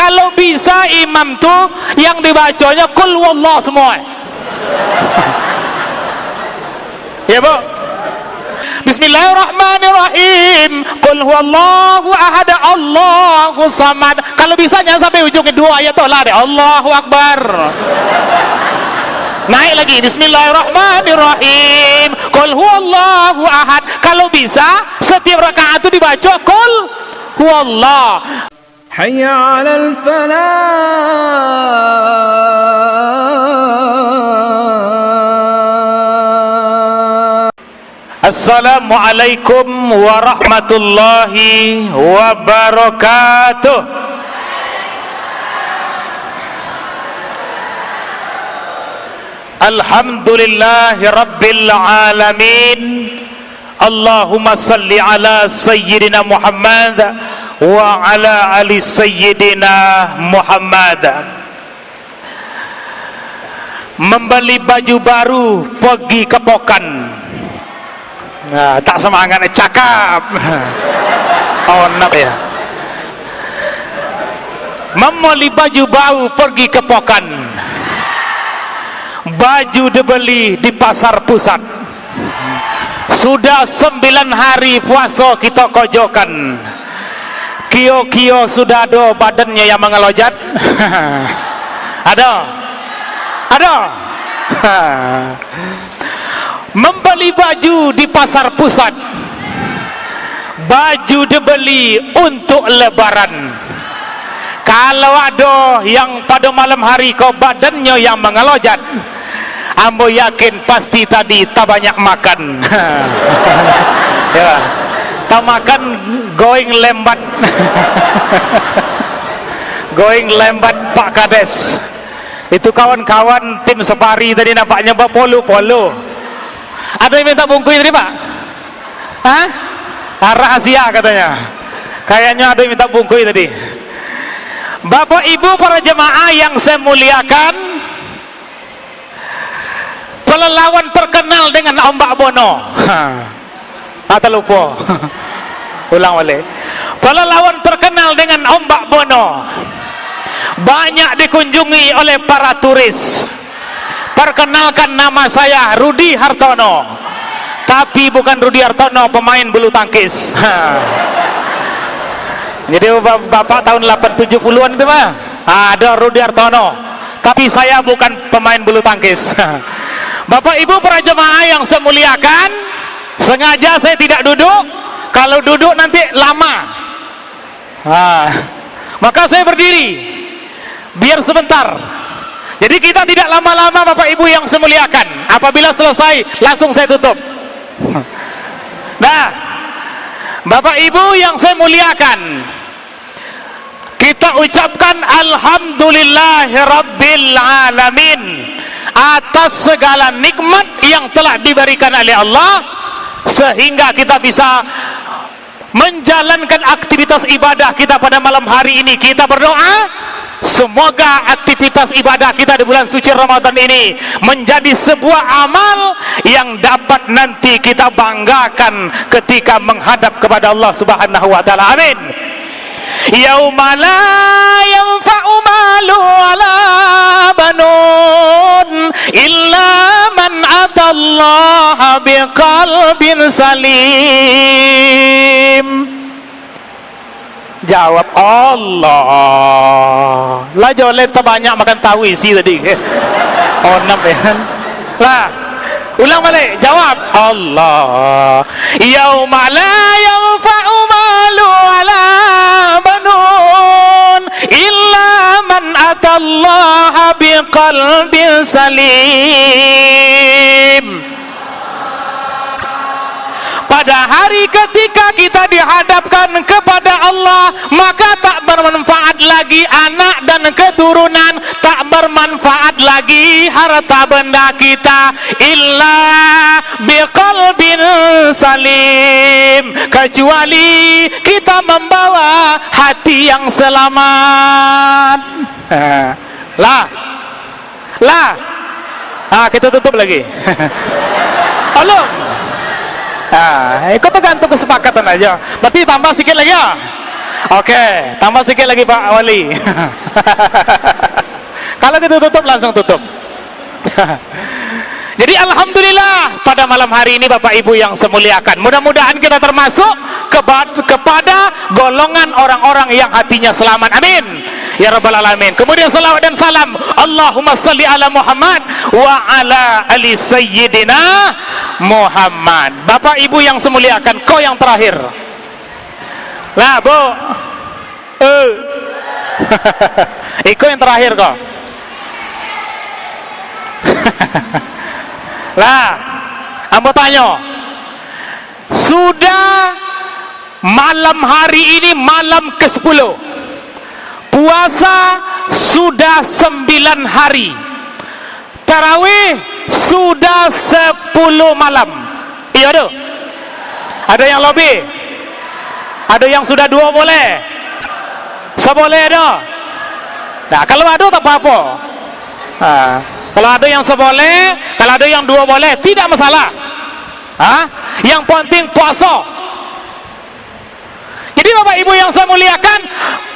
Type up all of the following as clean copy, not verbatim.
Kalau bisa imam tuh yang dibacanya kul wallah semua. Ya Bu. Bismillahirrahmanirrahim. Qul huwallahu ahad, Allahu samad. Kalau bisa jangan sampai ujung kedua ayat lah deh. Allahu akbar. Naik lagi. Bismillahirrahmanirrahim. Qul huwallahu ahad. Kalau bisa setiap rakaat itu dibaca qul huwallah. Hayya 'alal falah. Assalamualaikum warahmatullahi wabarakatuh. Alhamdulillahi rabbil alamin. Allahumma salli ala sayyidina Muhammad wa ala ali sayyidina Muhammad. Membeli baju baru pergi ke Pokan. Nah, tak semangat, cakap. Oh, nak ya. Membeli baju baru pergi ke Pokan. Baju dibeli di pasar pusat. Sudah 9 hari puasa kita kojokan. Kio-kio sudah ada badannya yang mengelojat. Ada? Ada? Membeli baju di pasar pusat. Baju dibeli untuk lebaran. Kalau ada yang pada malam hari kau badannya yang mengelojat, ambo yakin pasti tadi tak banyak makan. Ya, tak makan going lembat. Going lembat Pak Kades. Itu kawan-kawan tim safari tadi nampaknya berpolo-polo. Ada yang minta bungkui tadi Pak? Hah? Rahasia katanya. Kayaknya ada yang minta bungkui tadi. Bapak Ibu para jemaah yang saya muliakan, pelelawan terkenal dengan ombak bono. Atau lupa. Ulang balik. Pelelawan terkenal dengan ombak bono banyak dikunjungi oleh para turis. Perkenalkan, nama saya Rudi Hartono. Tapi bukan Rudi Hartono pemain bulu tangkis. Jadi Bapak tahun 870-an itu mah ada Rudi Hartono. Tapi saya bukan pemain bulu tangkis. Bapak Ibu para jemaah yang saya muliakan, sengaja saya tidak duduk. Kalau duduk nanti lama. Maka saya berdiri biar sebentar. Jadi kita tidak lama-lama Bapak Ibu yang saya muliakan. Apabila selesai langsung saya tutup. Nah, Bapak Ibu yang saya muliakan, kita ucapkan alhamdulillahirabbil alamin atas segala nikmat yang telah diberikan oleh Allah sehingga kita bisa menjalankan aktivitas ibadah kita pada malam hari ini. Kita berdoa semoga aktivitas ibadah kita di bulan suci Ramadan ini menjadi sebuah amal yang dapat nanti kita banggakan ketika menghadap kepada Allah Subhanahu wa taala. Amin. Yauma la yanfa'u malu wala banun illa man atallaha biqalbin salim. Jawab Allah. Lah joleh terbanyak makan tahu isi tadi. Oh nam ya. Lah ulang balik, jawab Allah. Yauma la yanfa'u malu wala banun illa man atallaha biqalbin salim. Pada hari ketika kita dihadapkan kepada Allah, maka tak bermanfaat lagi anak dan keturunan, tak bermanfaat lagi harta benda kita, illa biqalbin salim, kecuali kita membawa hati yang selamat. Kita tutup lagi. Ikut tergantung kesepakatan aja. Berarti tambah sedikit lagi ya. Oke, tambah sedikit lagi Pak Wali. Kalau kita tutup, langsung tutup. Jadi alhamdulillah pada malam hari ini Bapak Ibu yang saya muliakan, mudah-mudahan kita termasuk kepada golongan orang-orang yang hatinya selamat. Amin ya rabbal alamin. Kemudian salawat dan salam, Allahumma salli ala Muhammad wa ala ali sayyidina Muhammad. Bapak Ibu yang saya muliakan, kau yang terakhir lah Bu. Ikut yang terakhir kok. Lah, ambo tanya, sudah malam hari ini malam ke-10, puasa sudah 9 hari, tarawih sudah 10 malam. Iya tuh. Ada yang lebih, ada yang sudah 2 boleh, seboleh dah. Nah, kalau ada tak apa-apa. Kalau ada yang seboleh, kalau ada yang 2 boleh, tidak masalah. Yang penting puasa. Jadi Bapak Ibu yang saya muliakan,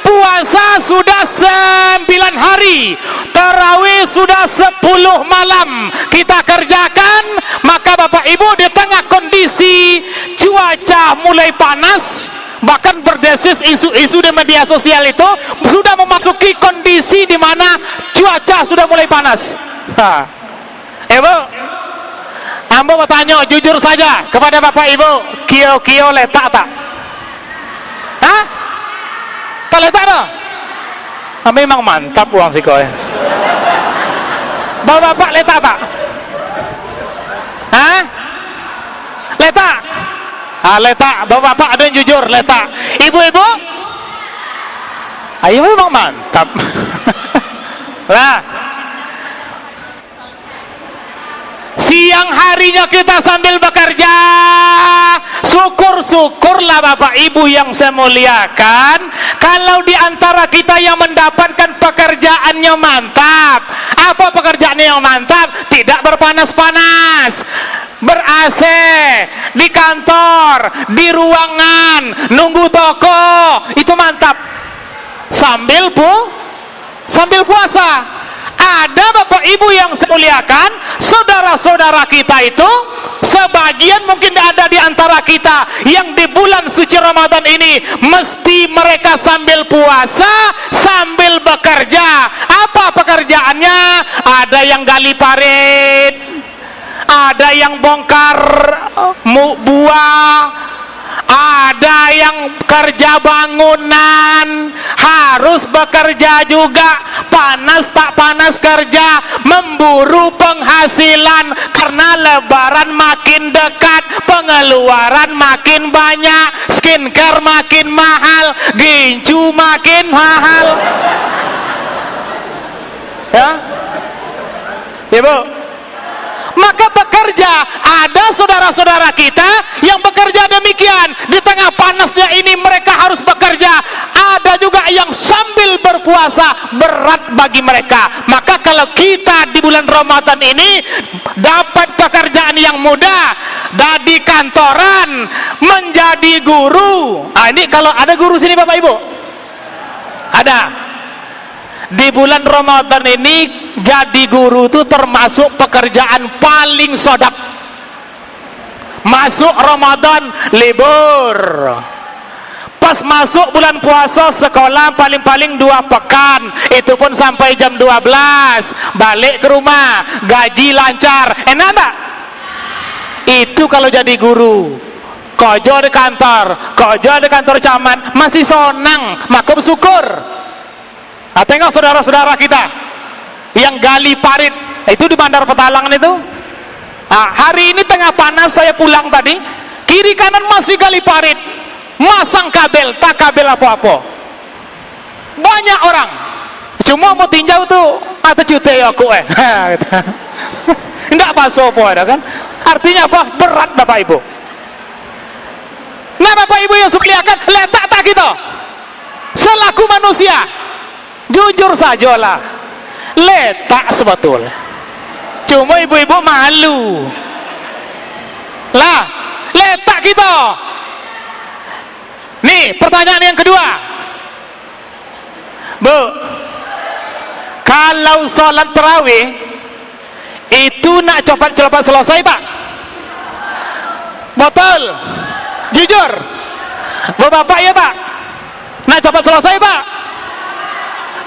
puasa sudah 9 hari, tarawih sudah 10 malam kita kerjakan. Maka Bapak Ibu di tengah kondisi cuaca mulai panas, bahkan berdesis isu di media sosial itu sudah memasuki kondisi di mana cuaca sudah mulai panas. Bu, ambo bertanya jujur saja kepada Bapak Ibu, kio letak tak? Tak letak dah? Memang mantap uang si koi. Bapak letak tak? Letak? Letak. Bapak ada yang jujur letak. Ibu-ibu? Ayo, memang mantap. Lah, siang harinya kita sambil bekerja, syukur-syukurlah Bapak Ibu yang saya muliakan, kalau di antara kita yang mendapatkan pekerjaannya mantap. Apa pekerjaannya yang mantap? Tidak berpanas-panas, ber-AC, di kantor, di ruangan, nunggu toko, itu mantap. Sambil puasa. Ada Bapak Ibu yang saya muliakan, saudara-saudara kita itu sebagian mungkin ada di antara kita yang di bulan suci Ramadan ini mesti mereka sambil puasa sambil bekerja. Apa pekerjaannya? Ada yang gali parit, ada yang bongkar buah, ada yang kerja bangunan, harus bekerja juga, panas tak panas kerja, memburu penghasilan karena lebaran makin dekat, pengeluaran makin banyak, skincare makin mahal, gincu makin mahal. Ya Bu, maka bekerja. Ada saudara-saudara kita yang bekerja demikian, di tengah panasnya ini mereka harus bekerja. Ada juga yang sambil berpuasa, berat bagi mereka. Maka kalau kita di bulan Ramadan ini dapat pekerjaan yang mudah, dari kantoran menjadi guru. Ini kalau ada guru sini Bapak Ibu? Ada. Di bulan Ramadan ini jadi guru itu termasuk pekerjaan paling sodap. Masuk Ramadan libur, pas masuk bulan puasa sekolah paling-paling 2 pekan, itu pun sampai jam 12, balik ke rumah, gaji lancar. Enak tak? Itu kalau jadi guru. Kerja di kantor camat masih senang, maka bersyukur. Tengok saudara-saudara kita yang gali parit itu di Bandar Petalangan itu. Hari ini tengah panas saya pulang tadi, kiri kanan masih gali parit, masang kabel, tak kabel apa-apa. Banyak orang cuma mau tinjau tuh atau cute aku enggak apa-apa ada kan. Artinya apa? Berat Bapak Ibu. Nah Bapak Ibu yang suliakan, letak tak kita selaku manusia, jujur sajalah letak sebetulnya, cuma ibu-ibu malu lah letak kita. Nih pertanyaan yang kedua, Bu, kalau sholat tarawih itu nak cepat-cepat selesai tak? Betul? Jujur? Bapak ya tak? Nak cepat selesai tak?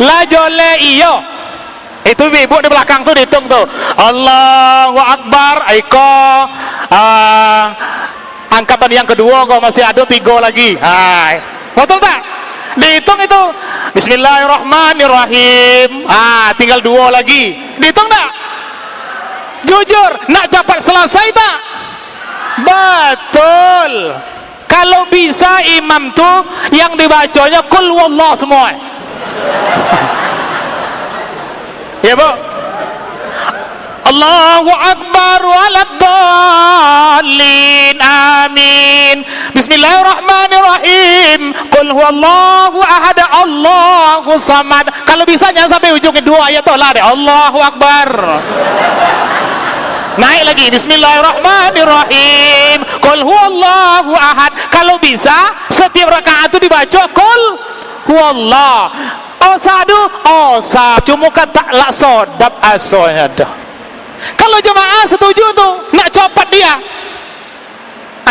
La jole iyo. Itu ibu di belakang tuh dihitung tuh. Allahu Akbar. Aiko angkatan yang kedua kok masih ada 3 lagi. Hai. Betul tak? Dihitung itu. Bismillahirrahmanirrahim. Tinggal 2 lagi. Dihitung tak? Jujur, nak cepat selesai tak? Betul. Kalau bisa imam tuh yang dibacanya kul wallah semua. Ya Bu. Allahu Akbar waladdallin amin. Bismillahirrahmanirrahim. Qul huwallahu ahad Allahu samad. Kalau bisa jangan sampai ujung kedua ayat tuh lah deh. Allahu Akbar. Naik lagi. Bismillahirrahmanirrahim. Qul huwallahu ahad. Kalau bisa setiap rakaat itu dibaca qul huwallah. Osadu osa. Cuma kata lak sodap asonya dah. Kalau jemaah setuju tuh nak copot dia.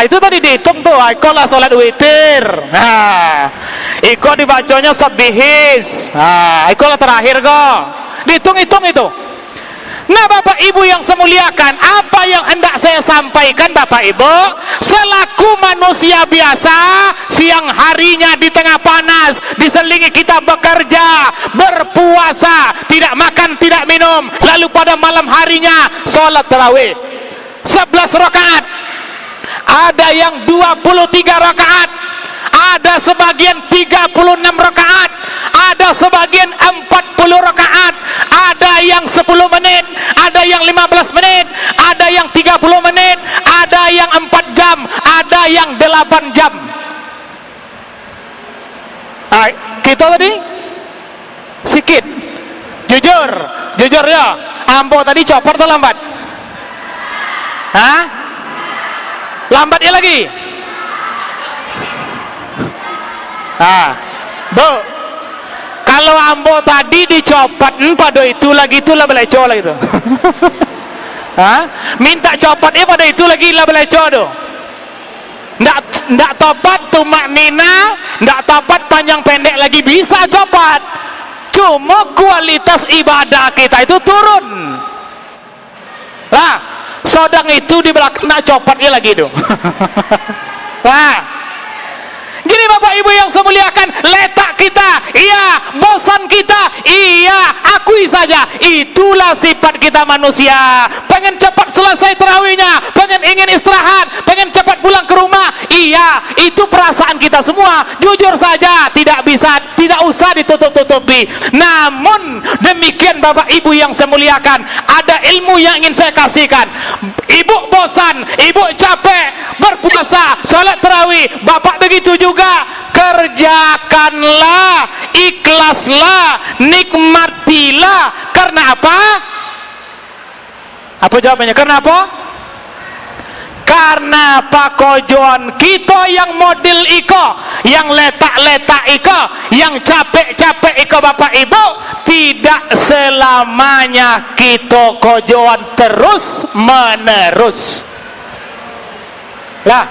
Itu tadi dihitung tuh. Iko lah sholat witir. Iko dibacanya sabbihis. Iko lah terakhir kok. Dihitung-hitung itu. Nah Bapak Ibu yang saya muliakan, apa yang hendak saya sampaikan Bapak Ibu, selaku manusia biasa, siang harinya di tengah panas, diselingi kita bekerja, berpuasa, tidak makan, tidak minum, lalu pada malam harinya sholat tarawih 11 rakaat, ada yang 23 rakaat, ada sebagian 36 rakaat, ada sebagian 40 rakaat, ada yang 10 menit, ada yang 15 menit, ada yang 30 menit, ada yang 4 jam, ada yang 8 jam. Kita tadi sikit jujur ya, ambo tadi copot atau lambat? Lambat ya lagi? Bu, kalau ambo tadi dicopot pada itu lagi itulah beleco lah itu. Minta copotnya pada itu lagi lah beleco tuh. Ndak topat tumak nina, ndak topat panjang pendek lagi bisa copot. Cuma kualitas ibadah kita itu turun. Lah, sodang itu di belakang nak copotnya lagi tuh. Gini Bapak Ibu yang saya muliakan, letak kita, iya, bosan kita, iya, akui saja, itulah sifat kita manusia. Pengen cepat selesai tarawihnya, pengen ingin istirahat, pengen cepat pulang ke rumah, iya, itu perasaan kita semua. Jujur saja, tidak bisa, tidak usah ditutup-tutupi. Namun demikian Bapak Ibu yang saya muliakan, ada ilmu yang ingin saya kasihkan. Ibu bosan, ibu capek berpuasa, sholat tarawih, bapak begitu juga, kerjakanlah, ikhlaslah, nikmatilah. Karena apa? Apa jawabannya? Karena apa? Karena pakojon kita yang model iko, yang letak-letak iko, yang capek-capek iko Bapak Ibu, tidak selamanya kita kojoan terus menerus. Lah,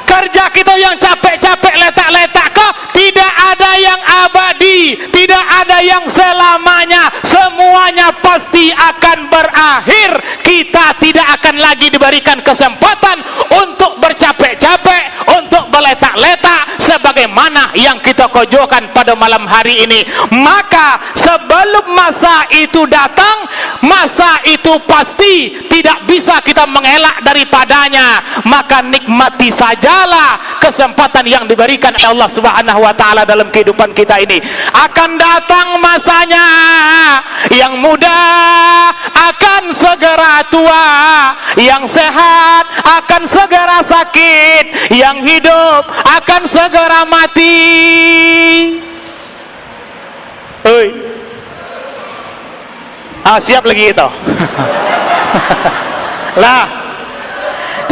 kerja kita yang capek-capek letak-letak kok tidak ada yang abadi, tidak ada yang selamanya, semuanya pasti akan berakhir. Kita tidak akan lagi diberikan kesempatan untuk bercapek-capek, untuk berletak-letak sebagaimana yang kita kojokan pada malam hari ini. Maka sebelum masa itu datang, masa itu pasti tidak bisa kita mengelak daripadanya. Maka nikmati sajalah kesempatan yang diberikan oleh Allah Subhanahu wa taala dalam kehidupan kita ini. Akan datang masanya, yang muda akan segera tua, yang sehat akan segera sakit, yang hidup akan segera mati. Siap lagi itu. Lah,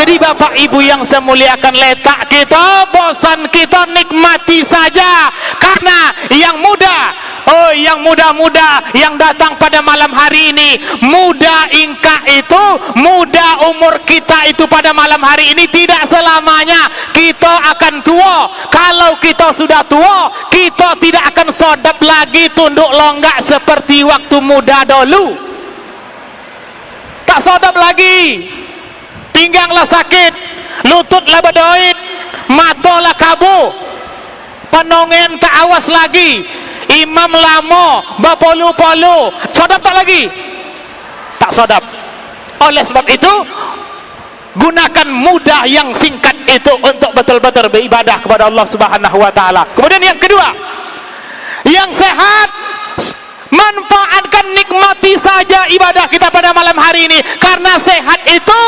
Jadi Bapak Ibu yang saya muliakan, letak kita, bosan kita, nikmati saja. Karena yang muda, yang muda-muda yang datang pada malam hari ini, muda ingkah itu, muda umur kita itu pada malam hari ini tidak selamanya. Kita akan tua. Kalau kita sudah tua, kita tidak akan sodap lagi, tunduk longgak seperti waktu muda dulu. Tak sodap lagi. Pingganglah sakit, lututlah berdoit, matalah kabu, penongen tak awas lagi, imam lama, berpolu-polu, sodap tak lagi? Tak sodap. Oleh sebab itu, gunakan mudah yang singkat itu untuk betul-betul beribadah kepada Allah Subhanahu wa Ta'ala. Kemudian yang kedua, yang sehat, manfaatkan, nikmati saja ibadah kita pada malam hari ini. Karena sehat itu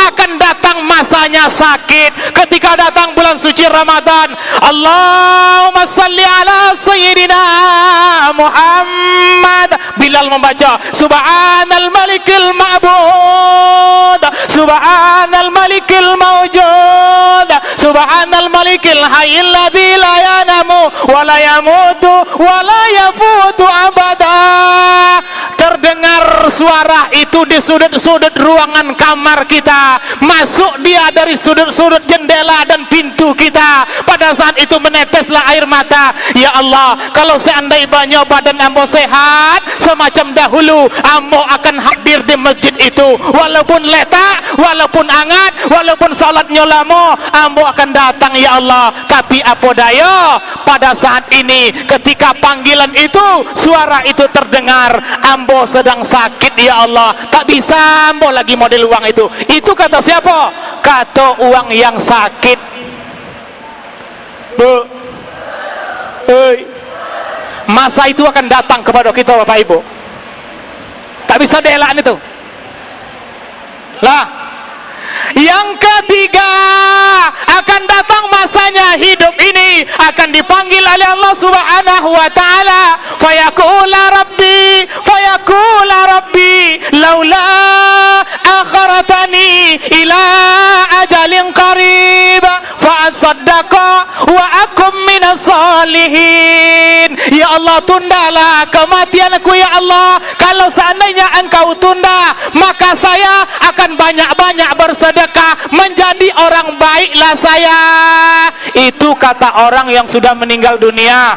akan datang masanya sakit. Ketika datang bulan suci Ramadan, Allahumma salli ala Sayyidina Muhammad. Bilal membaca Subhanal Malikil Ma'bud, Subhanal Malikil Mawjud, Subhanal Malikil Hayyil Ladzi la yanamu wa la yamutu wa la yafutu abada. Terdengar suara itu di sudut-sudut ruangan kamar kita, masuk dia dari sudut-sudut jendela dan pintu kita. Pada saat itu meneteslah air mata. Ya Allah, kalau seandainya badan ambo sehat semacam dahulu, ambo akan hadir di masjid itu. Walaupun letak, walaupun hangat, walaupun salatnya lama, ambo akan datang ya Allah. Tapi apa daya, pada saat ini ketika panggilan itu, suara itu terdengar, ambo sedang sakit ya Allah, tak bisa ambo lagi model uang itu. Itu kata siapa? Kata uang yang sakit. Bu, masa itu akan datang kepada kita Bapak Ibu, tak bisa dielak itu lah. Yang ketiga, akan datang masanya hidup ini akan dipanggil oleh Allah Subhanahu wa Ta'ala. Fayaqula rabbi laula akharatani ila ajalin qarib fa asaddaqa wa akum minas salihin. Ya Allah, tundalah kematianku ya Allah. Kalau seandainya engkau tunda, maka saya akan banyak-banyak bersedekah, menjadi orang baiklah saya. Itu kata orang yang sudah meninggal dunia.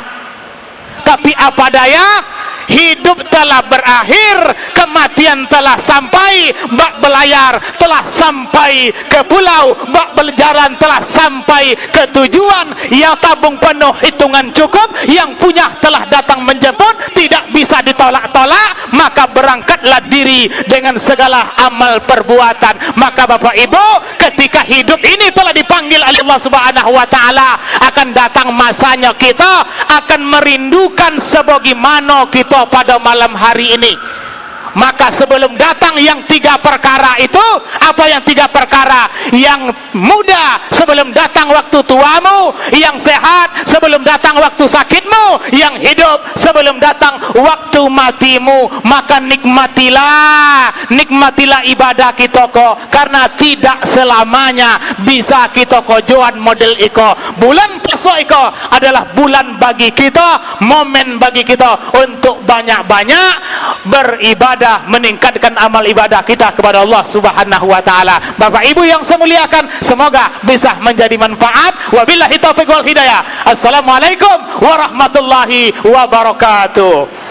Tapi apa daya, hidup telah berakhir, kematian telah sampai, bak belayar telah sampai ke pulau, bak berjalan telah sampai ke tujuan. Yang tabung penuh, hitungan cukup, yang punya telah datang menjemput, tidak bisa ditolak-tolak, maka berangkatlah diri dengan segala amal perbuatan. Maka Bapak Ibu, ketika hidup ini telah dipanggil oleh Allah Subhanahu wa Ta'ala, akan datang masanya kita akan merindukan sebagaimana kita pada malam hari ini. Maka sebelum datang yang tiga perkara itu, apa yang tiga perkara? Yang muda sebelum datang waktu tuamu, yang sehat sebelum datang waktu sakitmu, yang hidup sebelum datang waktu matimu. Maka nikmatilah ibadah kita kok, karena tidak selamanya bisa kita kojoan model iko. Bulan puasa iko adalah bulan bagi kita, momen bagi kita untuk banyak-banyak beribadah, meningkatkan amal ibadah kita kepada Allah Subhanahu wa Ta'ala. Bapak Ibu yang saya muliakan, semoga bisa menjadi manfaat. Wabillahi taufiq wal hidayah. Assalamualaikum warahmatullahi wabarakatuh.